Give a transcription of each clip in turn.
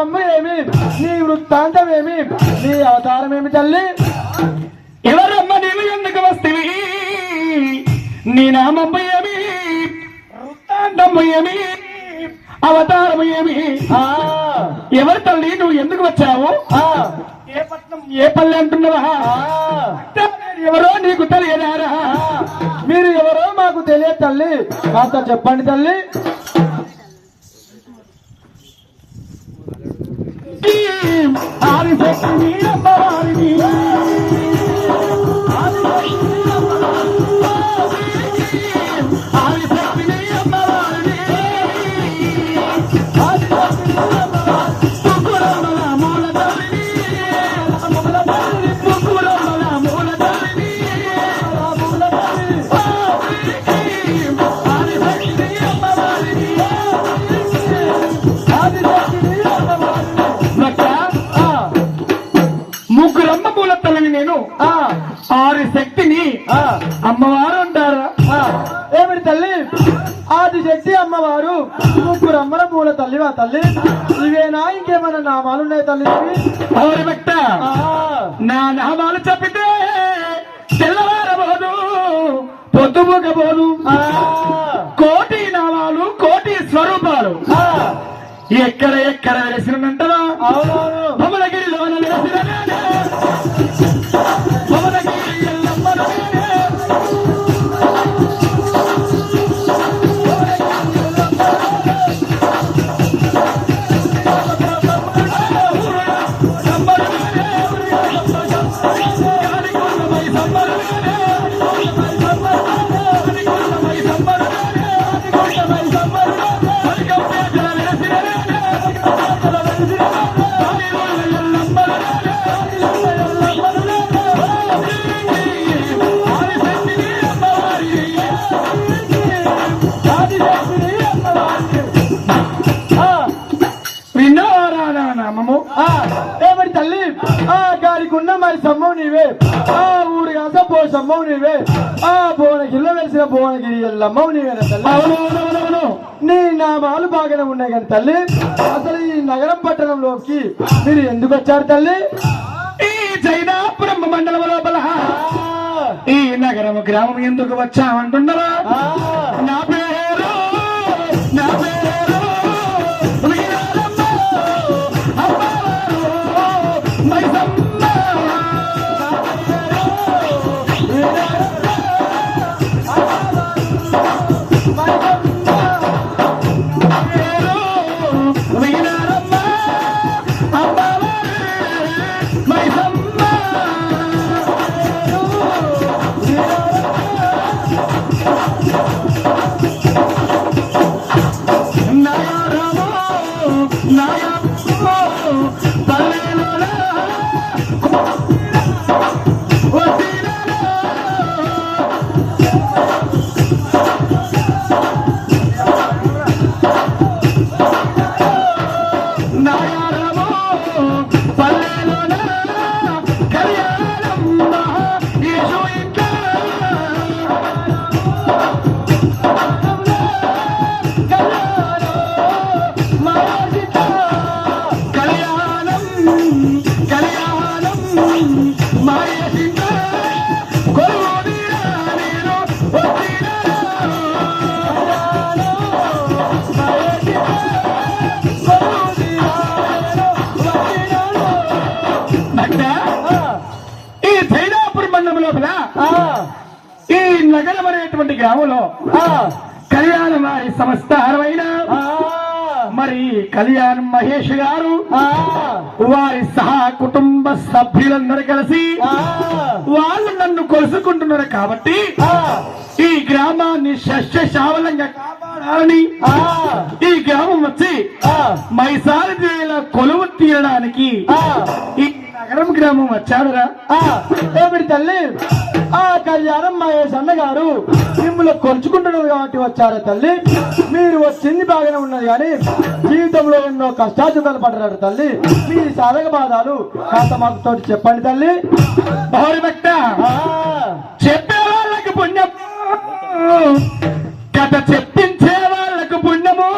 నామము ఏమి, నీ వృత్తాంతం ఏమి, నీ అవతారం ఏమి తల్లి? ఎవరమ్మ నీవు ఎందుకు వస్తేవి? నీ నామము ఏమి, వృత్తాంతము ఏమి, అవతారము ఏమి? ఎవరు తల్లి నువ్వు ఎందుకు వచ్చావు? ఏ పట్నం ఏ పల్లె అంటున్నావా? ఎవరో నీకు తెలియదారా? మీరు ఎవరో మాకు తెలియదు తల్లి, కాస్త చెప్పండి తల్లి. ఆదిశక్తిని అమ్మవారిని, ఆదిశక్తిని అమ్మవారిని, ముగ్గురమ్మల మూల తల్లిని, ముగ్గురమ్మల మూల తల్లిని, ఆదిశక్తిని అమ్మవారిని, ముగ్గురమ్మ మూల తల్లిని నేను, ఆరు శక్తిని అమ్మవారు అంటారా? ఏమిటి తల్లి ఆదిశక్తి అమ్మవారు, ముగ్గురు అమ్మల మూల తల్లివా తల్లి? ఇవేనా ఇంకేమైనా నామాలు ఉన్నాయి తల్లి? అవును భక్త, నా నామాలు చెప్పితే తెల్లవారబోదు, పొద్దుపోకపోదు. కోటి నామాలు, కోటి స్వరూపాలు ఎక్కడ ఎక్కడ వెలిసినంటవా? అవునవును. భవనగిరిలోన వెలిసిన భవనగిరి ఎల్లమ్మను ఏమిటి తల్లి గారికి ఉన్న మరి సమ్మవు నీవే, ఊరి కాస పో సమ్మవు నీవే, భువనగిరిలో వెలిసిన భువనగిరి ఎల్లమ్మవు నీవేనా తల్లి? నీ నామాలు బాగానే ఉన్నాయి కానీ తల్లి, అసలు ఈ నగరం పట్టణంలోకి మీరు ఎందుకు వచ్చారు తల్లి? ఈ జైనాపురం మండలం లోపల ఈ నగరం గ్రామం ఎందుకు వచ్చామంటున్నావా? నా పేరు నా పేరు ఈ నగరం అనేటువంటి గ్రామంలో కళ్యాణ వారి సంస్థానమైన మరి కళ్యాణ్ మహేష్ గారు వారి సహా కుటుంబ సభ్యులందరూ కలిసి వాళ్ళు నన్ను కొలుసుకుంటున్నారు కాబట్టి ఈ గ్రామాన్ని సస్యశావలంగా కాపాడాలని ఈ గ్రామం వచ్చి మైసారి దేవిల కొలువు తీయడానికి ఈ నగరం గ్రామం వచ్చాడురా. ఏమిటి తల్లి కళ్యాణం మహేష్ అన్న గారు మిమ్మల్ని కొలుచుకుంటున్నారు కాబట్టి వచ్చారా తల్లి? మీరు వచ్చింది బాగానే ఉన్నది కానీ జీవితంలో ఎన్నో కష్టాలు పడ్డారు తల్లి. మీ సాధక బాధాలు కాస్త మాకు తోటి చెప్పండి తల్లి. భక్త చెప్పే వాళ్ళకి పుణ్యం, కథ చెప్పించే వాళ్ళకు పుణ్యము,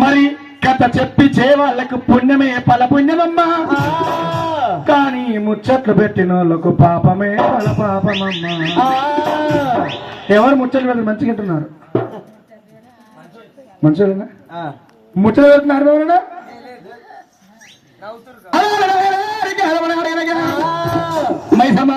మరి కథ చెప్పి ఇచ్చే వాళ్ళకు పుణ్యమే పల పుణ్యమమ్మా కానీ ముచ్చట్లు పెట్టిన వాళ్ళకు పాపమే పల పాపమమ్మా. ఎవరు ముచ్చట్లు పెట్టి మంచిగా వింటున్నారు? మంచిగా ముచ్చట్లు పెడుతున్నారు ఎవరైనా? మైసమ్మ